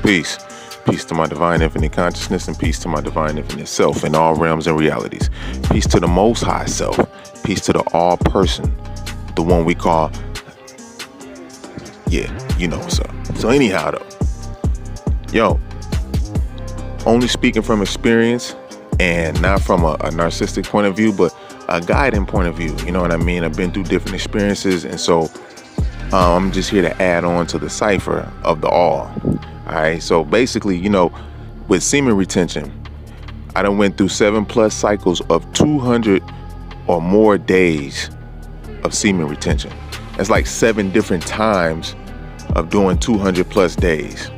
Peace. Peace to my divine infinite consciousness, and peace to my divine infinite self in all realms and realities. Peace to the most high self. Peace to the all person, the one we call, yeah, you know what's up. So anyhow though, yo, only speaking from experience and not from a narcissistic point of view, but a guiding point of view. You know what I mean? I've been through different experiences, and so I'm just here to add on to the cipher of the all. All right, so basically, you know, with semen retention, I done went through 7+ cycles of 200 or more days of semen retention. That's like 7 different times of doing 200+ days.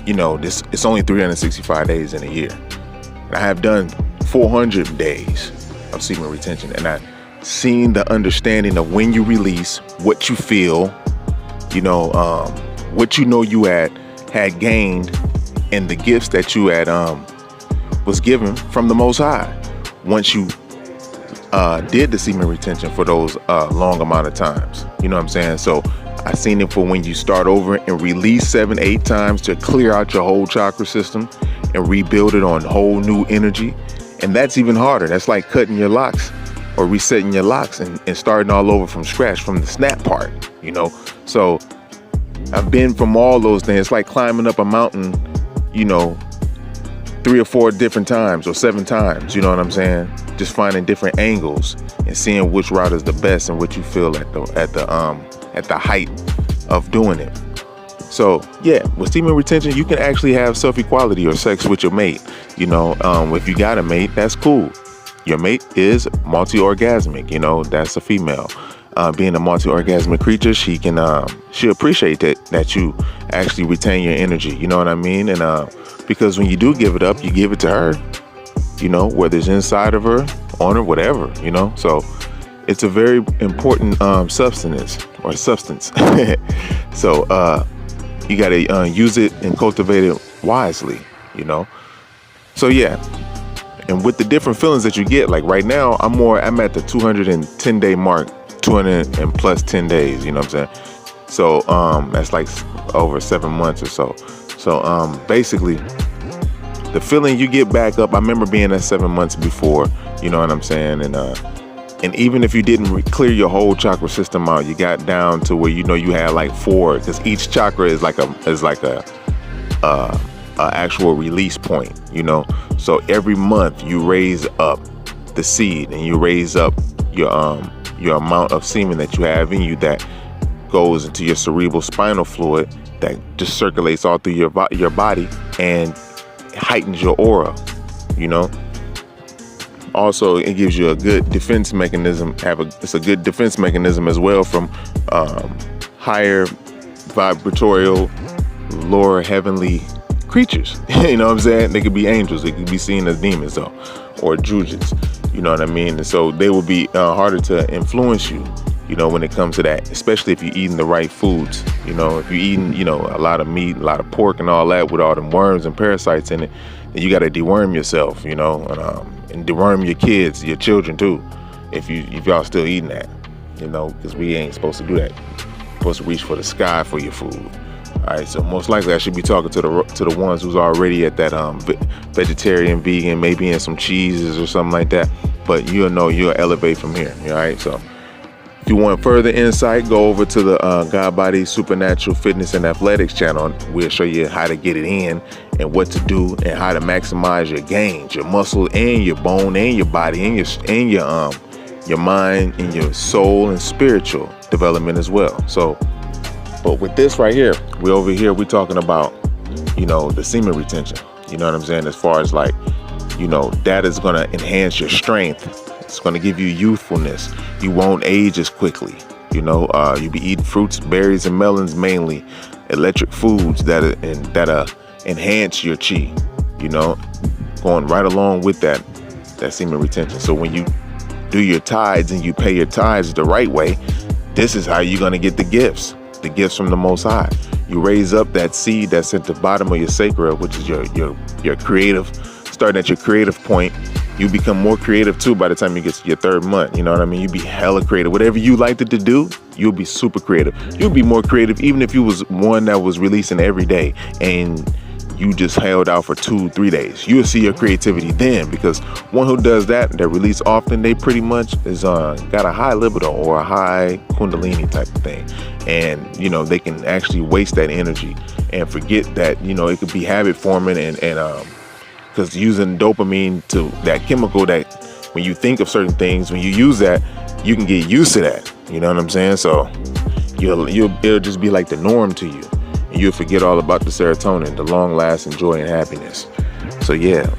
You know, it's only 365 days in a year. And I have done 400 days of semen retention, and I've seen the understanding of when you release, what you feel, you know, what you know you had gained, and the gifts that you had was given from the Most High once you did the semen retention for those long amount of times. You know what I'm saying? So I seen it for when you start over and release 7-8 times to clear out your whole chakra system and rebuild it on whole new energy. And that's even harder. That's like cutting your locks or resetting your locks and starting all over from scratch from the snap part, you know? So I've been from all those things. It's like climbing up a mountain, you know, 3 or 4 different times or 7 times, you know what I'm saying? Just finding different angles and seeing which route is the best and what you feel at the height of doing it. So yeah, with semen retention, you can actually have self-equality or sex with your mate. You know, if you got a mate, that's cool. Your mate is multi-orgasmic, you know, that's a female. Being a multi-orgasmic creature, she appreciate that you actually retain your energy, you know what I mean? And because when you do give it up, you give it to her, you know, whether it's inside of her, on her, whatever, you know. So it's a very important substance. So you got to use it and cultivate it wisely, you know. So yeah, and with the different feelings that you get, like right now, I'm at the 210 day mark, 200 and plus 10 days, you know what I'm saying? So that's like over 7 months or so. So basically, the feeling you get back up, I remember being at 7 months before, you know what I'm saying? And even if you didn't clear your whole chakra system out, you got down to where, you know, you had like 4, because each chakra is like a actual release point, you know. So every month you raise up the seed and you raise up your amount of semen that you have in you that goes into your cerebral spinal fluid that just circulates all through your body and heightens your aura, you know. Also, it gives you a good defense mechanism. It's a good defense mechanism as well from higher vibratorial, lower heavenly creatures. You know what I'm saying? They could be angels. They could be seen as demons, though, or druids. You know what I mean? And so they will be harder to influence you, you know, when it comes to that, especially if you're eating the right foods. You know, if you're eating, you know, a lot of meat, a lot of pork and all that with all them worms and parasites in it, then you got to deworm yourself, you know, and deworm your kids, your children too, if y'all still eating that, you know, because we ain't supposed to do that. We're supposed to reach for the sky for your food. All right, so most likely I should be talking to the ones who's already at that vegetarian, vegan, maybe in some cheeses or something like that. But you'll know you'll elevate from here. All right, so if you want further insight, go over to the GODBODY Supernatural Fitness and Athletics channel. We'll show you how to get it in and what to do and how to maximize your gains, your muscle and your bone and your body and your mind and your soul and spiritual development as well. So, but with this right here, we're talking about, you know, the semen retention. You know what I'm saying? As far as like, you know, that is going to enhance your strength. It's going to give you youthfulness. You won't age as quickly. You know, you'll be eating fruits, berries, and melons mainly, electric foods that enhance your chi. You know, going right along with that semen retention. So when you do your tithes and you pay your tithes the right way, this is how you're going to get the gifts from the Most High. You raise up that seed that's at the bottom of your sacra, which is your creative, starting at your creative point. You become more creative too by the time you get to your 3rd month. You know what I mean? You be hella creative. Whatever you liked it to do, You'll be super creative. You'll be more creative even if you was one that was releasing every day and you just held out for 2-3 days. You'll see your creativity then, because one who does that release often, they pretty much is got a high libido or a high kundalini type of thing. And they can actually waste that energy and forget that it could be habit forming, and because using dopamine, to that chemical that when you think of certain things, when you use that, you can get used to that. You know what I'm saying? So it'll just be like the norm to you. And you'll forget all about the serotonin, the long lasting joy and happiness. So yeah,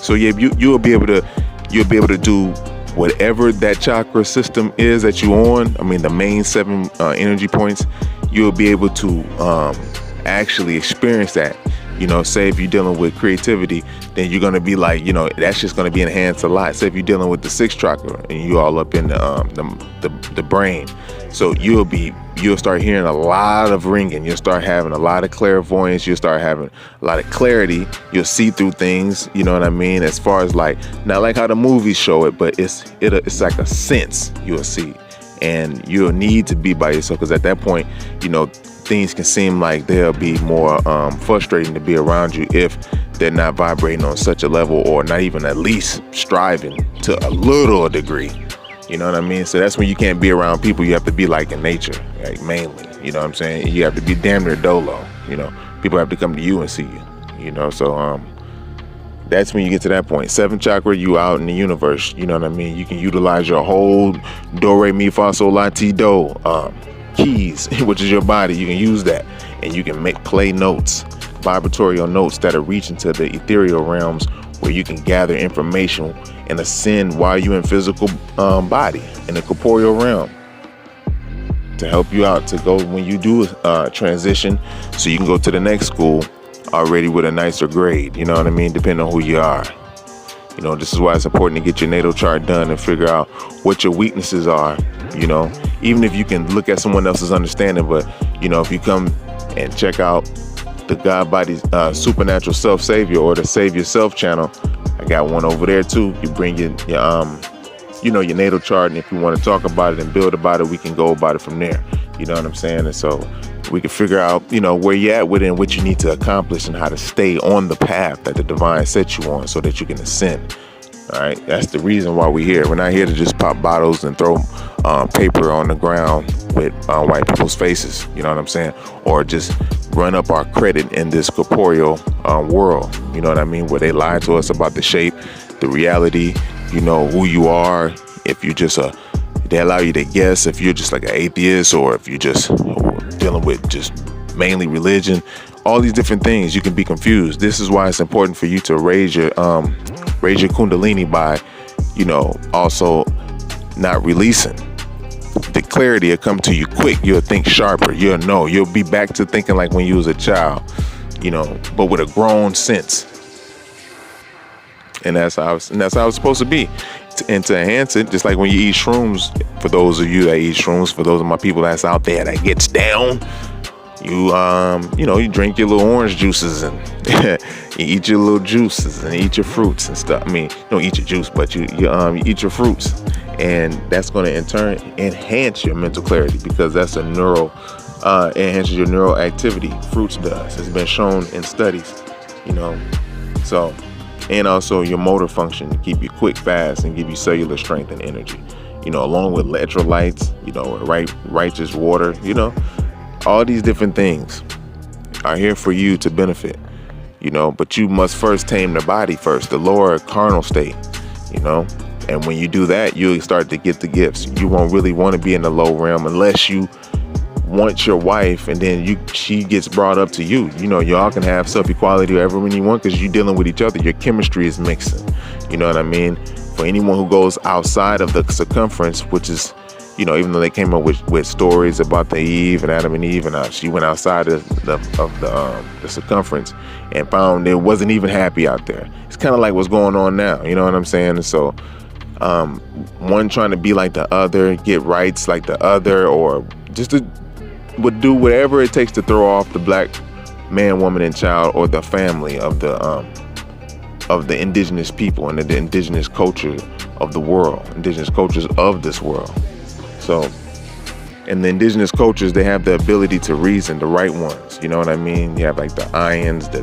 you'll be able to do whatever that chakra system is that you on. I mean, the main 7 energy points. You'll be able to actually experience that. Say if you're dealing with creativity, then you're gonna be like, that's just gonna be enhanced a lot. Say if you're dealing with the 6th chakra and you all up in the brain, so you'll start hearing a lot of ringing. You'll start having a lot of clairvoyance. You'll start having a lot of clarity. You'll see through things. You know what I mean? As far as like, not like how the movies show it, but it's like a sense you'll see, and you'll need to be by yourself, because at that point, things can seem like they'll be more frustrating to be around you if they're not vibrating on such a level, or not even at least striving to a little degree. You know what I mean? So that's when you can't be around people. You have to be like in nature, like mainly. You know what I'm saying? You have to be damn near dolo. People have to come to you and see you. So that's when you get to that point. 7th chakra, you out in the universe. You know what I mean? You can utilize your whole do, re, mi, fa, sol, la, ti, do keys, which is your body. You can use that, and you can play notes, vibratorial notes that are reaching to the ethereal realms, where you can gather information and ascend while you're in physical body in the corporeal realm, to help you out to go when you do transition, so you can go to the next school already with a nicer grade. You know what I mean? Depending on who you are. This is why it's important to get your natal chart done and figure out what your weaknesses are. Even if you can look at someone else's understanding, but if you come and check out the GODBODY Supernatural Self Savior, or the Save Yourself channel, I got one over there too. You bring your natal chart, and if you want to talk about it and build about it, we can go about it from there. You know what I'm saying? And so we can figure out, where you're at with it and what you need to accomplish, and how to stay on the path that the divine set you on, so that you can ascend. All right, that's the reason why we're here. We're not here to just pop bottles and throw paper on the ground with white people's faces. You know what I'm saying? Or just run up our credit in this corporeal world. You know what I mean? Where they lie to us about the shape, the reality, who you are. If you just they allow you to guess if you're just like an atheist, or if you're just dealing with just mainly religion. All these different things, you can be confused. This is why it's important for you to raise your kundalini by, also not releasing. The clarity will come to you quick. You'll think sharper. You'll be back to thinking like when you was a child, but with a grown sense. And that's how it's supposed to be. And to enhance it, just like when you eat shrooms, for those of you that eat shrooms, for those of my people that's out there that gets down, you drink your little orange juices, and you eat your little juices, and eat your fruits and stuff. I mean, you don't eat your juice, but you eat your fruits, and that's going to in turn enhance your mental clarity, because that's enhances your neural activity. Fruits does. It's been shown in studies, so. And also your motor function, to keep you quick, fast, and give you cellular strength and energy. Along with electrolytes, righteous water, all these different things are here for you to benefit, but you must first tame the body first, the lower carnal state, and when you do that, you'll start to get the gifts. You won't really want to be in the low realm unless you want your wife, and then she gets brought up to you. Y'all can have self-equality wherever when you want, because you're dealing with each other. Your chemistry is mixing. You know what I mean? For anyone who goes outside of the circumference, which is, even though they came up with stories about the Eve and Adam and Eve, and she went outside of the circumference and found it wasn't even happy out there. It's kind of like what's going on now. You know what I'm saying? And so one trying to be like the other, get rights like the other, or just would do whatever it takes to throw off the black man, woman, and child, or the family of the indigenous people and the indigenous culture of the world, indigenous cultures of this world. So And the indigenous cultures, they have the ability to reason, the right ones. You know what I mean? You have like the Ions, the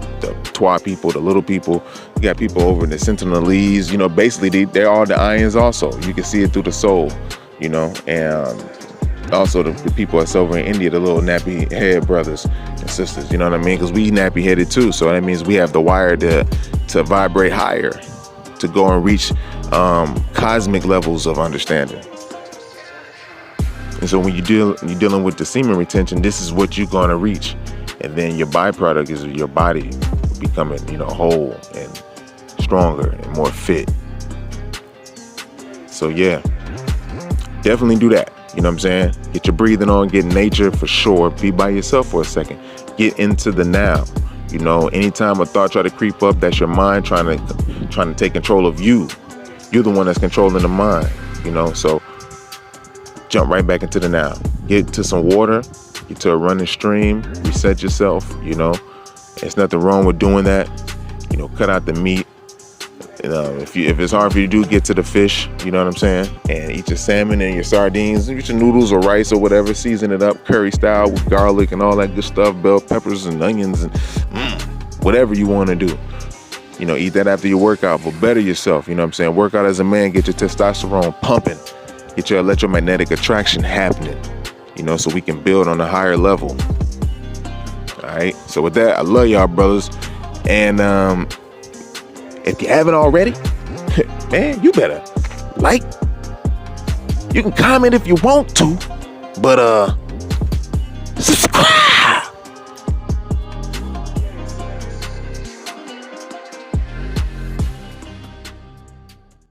Twa people, the little people. You got people over in the Sentinelese. You know, basically they're all the Ions also. You can see it through the soul, you know. And also the people that's over in India, the little nappy head brothers and sisters. You know what I mean? Because we nappy headed too. So that means we have the wire to vibrate higher, to go and reach cosmic levels of understanding. And so when you're dealing with the semen retention, this is what you're going to reach. And then your byproduct is your body becoming, you know, whole and stronger and more fit. So yeah, definitely do that. You know what I'm saying? Get your breathing on, get nature for sure. Be by yourself for a second. Get into the now. You know, anytime a thought try to creep up, that's your mind trying to take control of you. You're the one that's controlling the mind, you know, so jump right back into the now. Get to some water, get to a running stream, reset yourself, you know. There's nothing wrong with doing that. You know, cut out the meat. If it's hard for you to do, get to the fish, you know what I'm saying? And eat your salmon and your sardines, eat your noodles or rice or whatever, season it up, curry style with garlic and all that good stuff, bell peppers and onions and whatever you want to do. You know, eat that after your workout, but better yourself, you know what I'm saying? Work out as a man, get your testosterone pumping. Get your electromagnetic attraction happening, you know, so we can build on a higher level. All right. So with that, I love y'all, brothers. And if you haven't already, man, you better like. You can comment if you want to, but